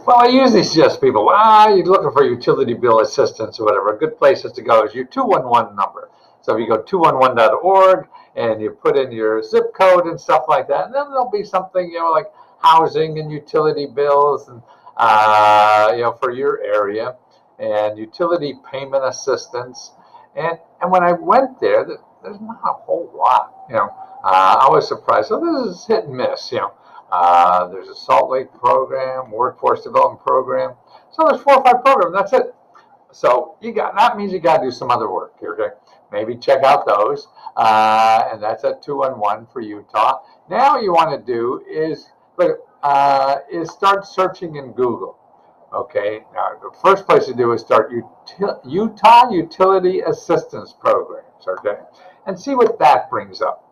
Well, I usually suggest people, you're looking for utility bill assistance or whatever. A good places to go is your 211 number. So if you go 211.org and you put in your zip code and stuff like that, and then there'll be something, like housing and utility bills and, for your area and utility payment assistance. And when I went there, there's not a whole lot. I was surprised. So this is hit and miss. There's a Salt Lake program, workforce development program. So there's 4 or 5 programs. That's it. So that means you got to do some other work here. Okay, maybe check out those, and that's at 211 for Utah. Now what you want to do is start searching in Google. Okay, now the first place to do is start Utah Utility Assistance Programs. Okay, and see what that brings up.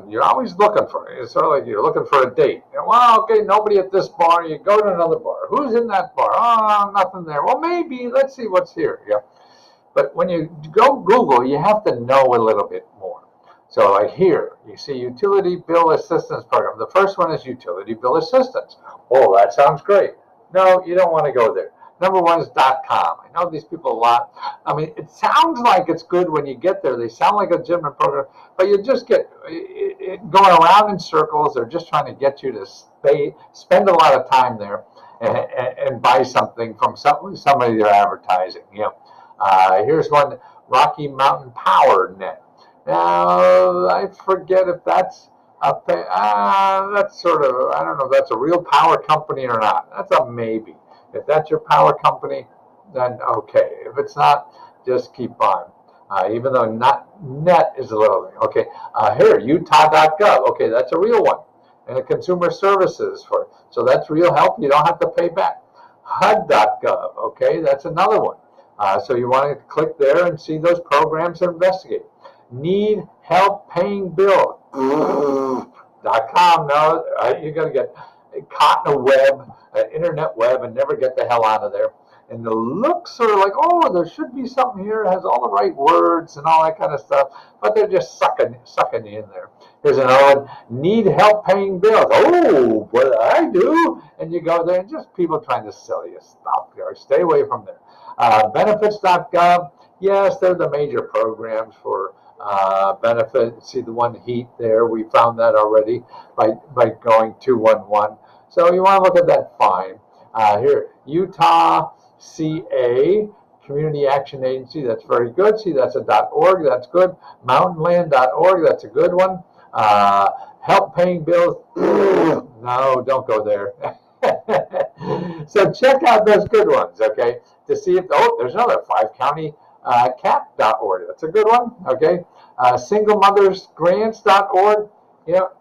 You're always looking for it. It's sort of like you're looking for a date. Okay, nobody at this bar. You go to another bar. Who's in that bar? Oh, nothing there. Well, maybe. Let's see what's here. Yeah. But when you go Google, you have to know a little bit more. So like here, you see Utility Bill Assistance Program. The first one is Utility Bill Assistance. Oh, that sounds great. No, you don't want to go there. Number one is .com. I know these people a lot. I mean, it sounds like it's good when you get there. They sound like a legitimate program, but you just get going around in circles. They're just trying to get you to spend a lot of time there and buy something from somebody they're advertising. Here's one, Rocky Mountain Power Net. Now, I forget if that's that's sort of, I don't know if that's a real power company or not. That's a maybe. If that's your power company, then okay. If it's not, just keep on. Even though not net is a little thing. Okay, here, Utah.gov. Okay, that's a real one. And the consumer services so that's real help. You don't have to pay back. HUD.gov. Okay, that's another one. So you want to click there and see those programs and investigate. Need help paying bills. .com. No, you're going to get caught in a web, internet web, and never get the hell out of there. And the looks are like, oh, there should be something here. It has all the right words and all that kind of stuff, but they're just sucking you in there. Here's another one. Need help paying bills. Oh, what I do? And you go there and just people trying to sell you stuff. Stay away from there. Benefits.gov. Yes, they're the major programs for benefit. See the one heat there. We found that already by going 211. So you want to look at that fine. Here, Utah CA, Community Action Agency. That's very good. See, that's a .org. That's good. Mountainland.org. That's a good one. Help paying bills. No, don't go there. So check out those good ones, okay, to see if, there's another 5-county cap.org. That's a good one, okay. Singlemothersgrants.org, that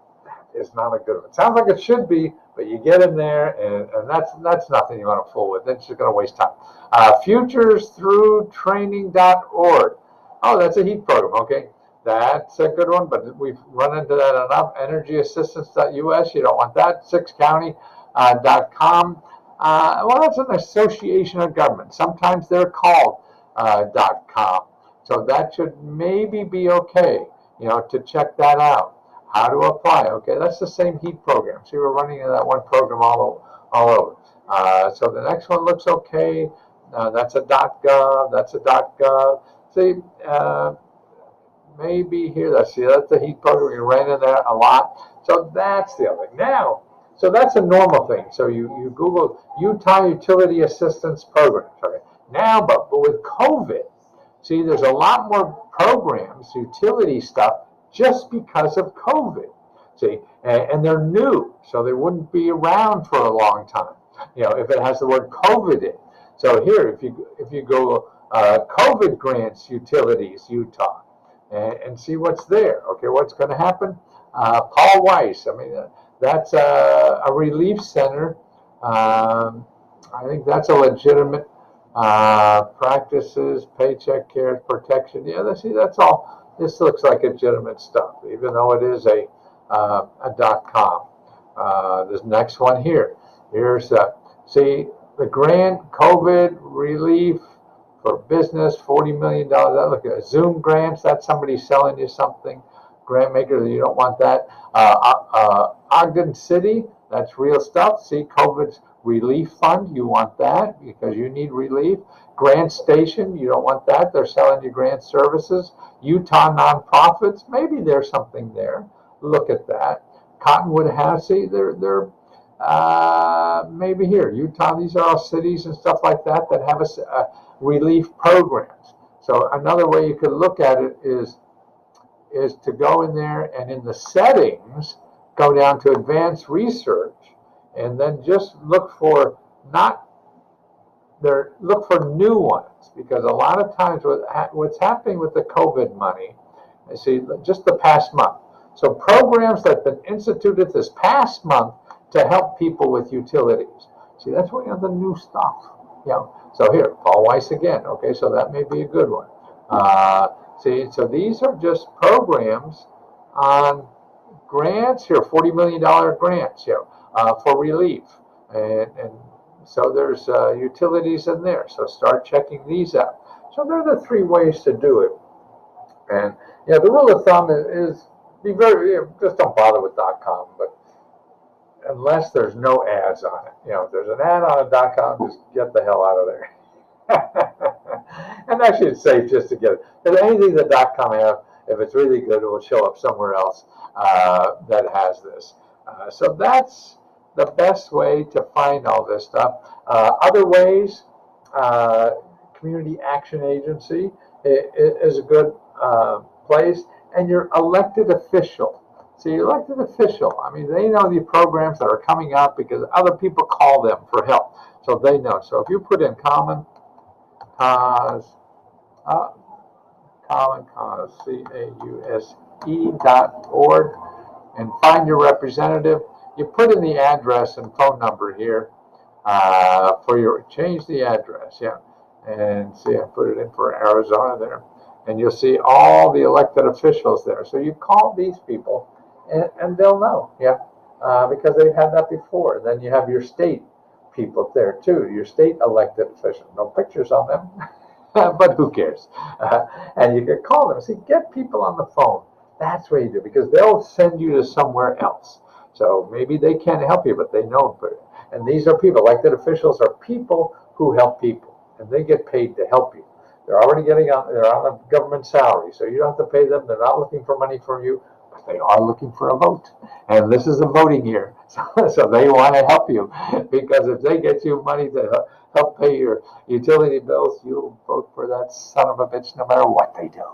is not a good one. It sounds like it should be, but you get in there, and that's nothing you want to fool with. That's just going to waste time. Futuresthroughtraining.org. Oh, that's a heat program, okay. That's a good one, but we've run into that enough. Energyassistance.us, you don't want that. 6county.com. Well, that's an association of government. Sometimes they're called .com. So that should maybe be okay, to check that out. How to apply. Okay, that's the same heat program. See, we're running in that one program all over. So the next one looks okay. That's a .gov. That's a .gov. See, maybe here. That's the heat program. We ran in there a lot. So that's the other thing. Now, so that's a normal thing. So you Google Utah Utility Assistance Programs. Okay. Now, but with COVID, see, there's a lot more programs, utility stuff, just because of COVID. See, and they're new, so they wouldn't be around for a long time. If it has the word COVID in. So here, if you go COVID grants utilities Utah, and see what's there. Okay, what's going to happen? Paul Weiss. I mean, that's a relief center. I think that's a legitimate practices, paycheck care protection. Yeah, that's all. This looks like legitimate stuff, even though it is a .com. This next one here. Here's see the grant COVID relief for business, $40 million. Look at Zoom grants. That's somebody selling you something. Grant maker, you don't want that. Ogden City. That's real stuff. See, COVID's Relief Fund, you want that because you need relief. Grant Station, you don't want that. They're selling you grant services. Utah nonprofits, maybe there's something there. Look at that. Cottonwood House, see, they're maybe here. Utah, these are all cities and stuff like that have relief programs. So another way you could look at it is to go in there and in the settings, go down to advanced research, and then just look for look for new ones, because a lot of times what's happening with the COVID money, I see just the past month. So programs that have been instituted this past month to help people with utilities. See, that's where you have the new stuff. So here, Paul Weiss again. Okay, so that may be a good one. See, so these are just programs on grants here, $40 million grants here for relief. And so there's utilities in there. So start checking these out. So there are the 3 ways to do it. And the rule of thumb is be very, just don't bother with .com, but unless there's no ads on it. If there's an ad on a .com, just get the hell out of there. And actually it's safe just to get it. Because anything that .com have, if it's really good, it will show up somewhere else that has this. So that's the best way to find all this stuff. Other ways, Community Action Agency is a good place, and your elected official. So your elected official, I mean, they know the programs that are coming up because other people call them for help. So they know. So if you put in Common Cause, CAUSE.org, and find your representative, you put in the address and phone number here change the address, and see, I put it in for Arizona there, and you'll see all the elected officials there. So you call these people, and they'll know, because they've had that before. And then you have your state people there too, your state elected officials. No pictures on them, but who cares? And you can call them. See, get people on the phone. That's what you do, because they'll send you to somewhere else. So maybe they can't help you, but they know. And these are people, elected officials are people who help people, and they get paid to help you. They're already they're on a government salary, so you don't have to pay them. They're not looking for money from you, but they are looking for a vote. And this is a voting year, so they want to help you, because if they get you money to help pay your utility bills, you'll vote for that son of a bitch no matter what they do.